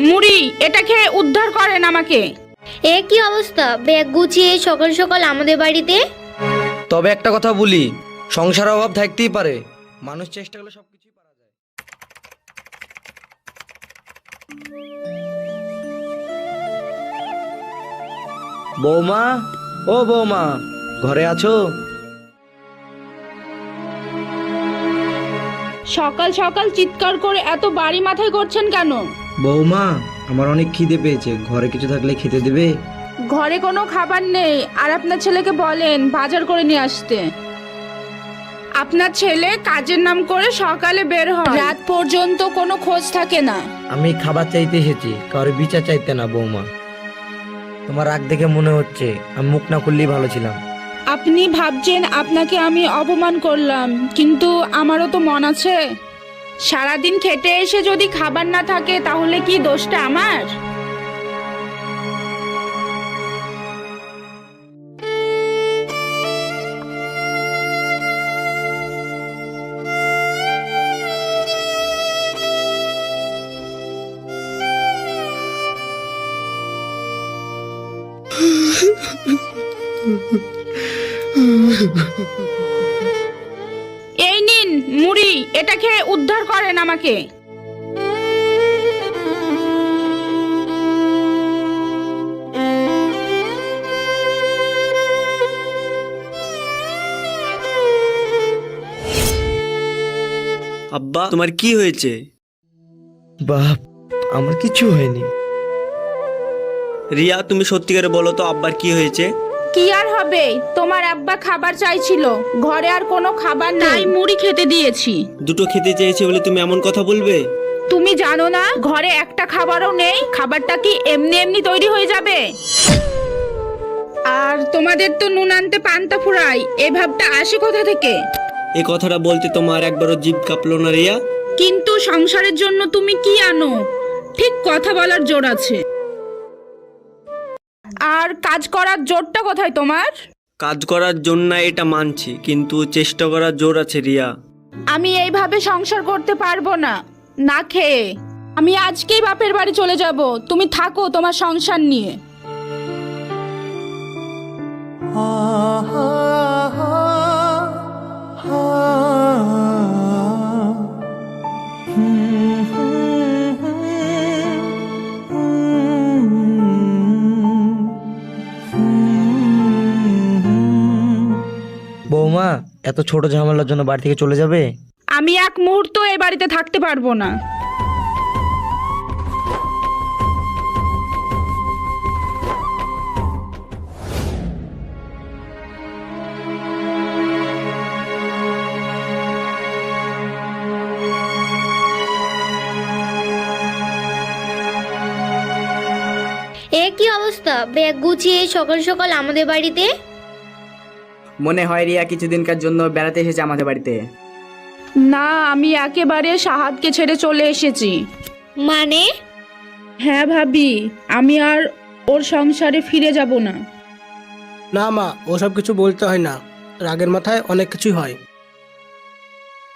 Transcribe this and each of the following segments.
মুড়ি, এটা খেয়ে উদ্ধার করেন আমাকে। এ কি অবস্থা, ব্যাগ গুছিয়ে সকাল সকাল আমাদের বাড়িতে? তবে একটা কথা বলি, সংসার অভাব থাকতেই পারে, মানুষ চেষ্টা করলে সবকিছুই পারা যায়। বৌমা, ও বৌমা, ঘরে আছো? সকাল সকাল চিৎকার করে এত বাড়ি মাথায় করছেন কেন? বৌমা, আমার অনেক খিদে পেয়েছে, ঘরে কিছু থাকলে খেতে দেবে? ঘরে কোনো খাবার নেই, আর আপনার ছেলেকে বলেন বাজার করে নিয়ে আসতে। আপনার ছেলে কাজের নাম করে সকালে বের হয়, রাত পর্যন্ত কোনো খোঁজ থাকে না। আমি খাবার চাইতে এসেছি, কারো বিচার চাইতে না বৌমা। তোমার রাগ দেখে মনে হচ্ছে আমি মুখ না খুললেই ভালো ছিলাম। আপনি ভাবছেন আপনাকে আমি অপমান করলাম, কিন্তু আমারও তো মন আছে। সারাদিন খেটে এসে যদি খাবার না থাকে তাহলে কি দোষটা আমার? এই নিন মুড়ি, এটা খেয়ে উদ্ধার করেন আমাকে। আব্বা, তোমার কি হয়েছে? বাপ, আমার কিছু হয়নি। রিয়া, তুমি সত্যিকারে বলো তো আব্বার কি হয়েছে? কি আর হবে, তোমার আব্বা খাবার চাইছিল, ঘরে আর কোনো খাবার নাই, মুড়ি খেতে দিয়েছি। দুটো খেতে চেয়েছে বলে তুমি এমন কথা বলবে? তুমি জানো না ঘরে একটা খাবারও নেই, খাবারটা কি এমনি এমনি তৈরি হয়ে যাবে? আর তোমাদের তো নুন আনতে পান্তা ফুরাই, এই ভাবটা আসে কোথা থেকে? এই কথাটা বলতে তোমার একবারও জিভ কাঁপলো না রিয়া? কিন্তু সংসারের জন্য তুমি কি আনো, ঠিক কথা বলার জোর আছে। আর কাজ করার জোরটা কোথায় তোমার? কাজ করার জন্য এটা মানছি, কিন্তু চেষ্টা করার জোর আছে রিয়া। আমি এইভাবে সংসার করতে পারবো না, না খেয়ে। আমি আজকেই বাপের বাড়ি চলে যাব, তুমি থাকো তোমার সংসার নিয়ে। বৌমা, এত ছোট ঝামেলার জন্য বাড়ি থেকে চলে যাবে? আমি এক মুহূর্ত এই বাড়িতে থাকতে পারবো না। এ কি অবস্থা, ব্যাগ গুছিয়ে সকাল সকাল আমাদের বাড়িতে? মনে হয় রিয়া কিছুদিনকার জন্য বেড়াতে এসেছে আমাদের বাড়িতে। না, আমি একেবারে সাহাদকে ছেড়ে চলে এসেছি। মানে? হ্যাঁ ভাবি, আমি আর ওর সংসারে ফিরে যাব না। না মা, ওসব কিছু বলতে হয় না, রাগের মাথায় অনেক কিছুই হয়।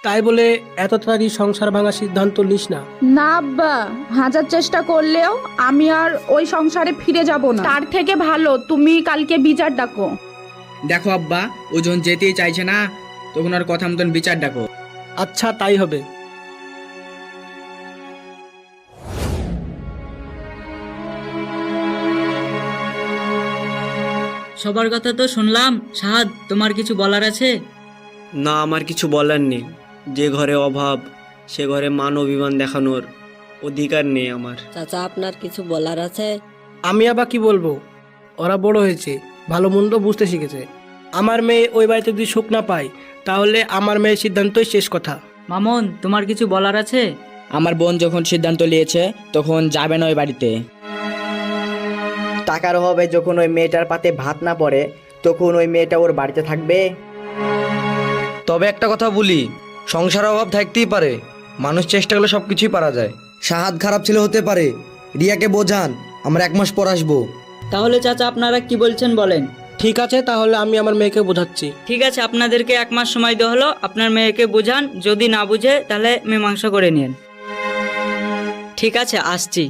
তাই বলে এত তাড়াতাড়ি সংসার ভাঙার সিদ্ধান্ত নিস না। না আব্বা, হাজার চেষ্টা করলেও আমি আর ওই সংসারে ফিরে যাব না। তার থেকে ভালো তুমি কালকে বিচার ডাকো। দেখো আব্বা, ও যখন যেতেই চাইছে না, তখন আর কথা মতন বিচার ডাকো। আচ্ছা, তাই হবে। সবার কথা তো শুনলাম, সাহাদ তোমার কিছু বলার আছে? না, আমার কিছু বলার নেই। যে ঘরে অভাব, সে ঘরে মান অভিমান দেখানোর অধিকার নেই আমার। চাচা, আপনার কিছু বলার আছে? আমি আবার কি বলবো, ওরা বড় হয়েছে, ভালো মন্দ বুঝতে শিখেছে। আমার মেয়ে ওই বাড়িতে যদি সুখ না পায়, তাহলে আমার মেয়ের সিদ্ধান্তই শেষ কথা। মামুন, তোমার কিছু বলার আছে? আমার বোন যখন সিদ্ধান্ত নিয়েছে, তখন যাবে না ওই বাড়িতে। টাকার অভাবে যখন ওই মেয়েটার পাতে ভাত না পড়ে, তখন ওই মেয়েটা ওর বাড়িতে থাকবে? তবে একটা কথা বলি, সংসার অভাব থাকতেই পারে, মানুষ চেষ্টা করলে সবকিছুই পারা যায়। সাহাদ খারাপ ছেলে হতে পারে, রিয়াকে বোঝান, আমরা 1 মাস পর আসবো। তাহলে চাচা আপনারা কি বলছেন বলেন। ঠিক আছে, তাহলে আমি আমার মেয়েকে বোঝাচ্ছি। ঠিক আছে, আপনাদেরকে 1 মাস সময় দেওয়া হলো, আপনার মেয়েকে বোঝান, যদি না বুঝে তাহলে মীমাংসা করে নিন। ঠিক আছে, আসছি।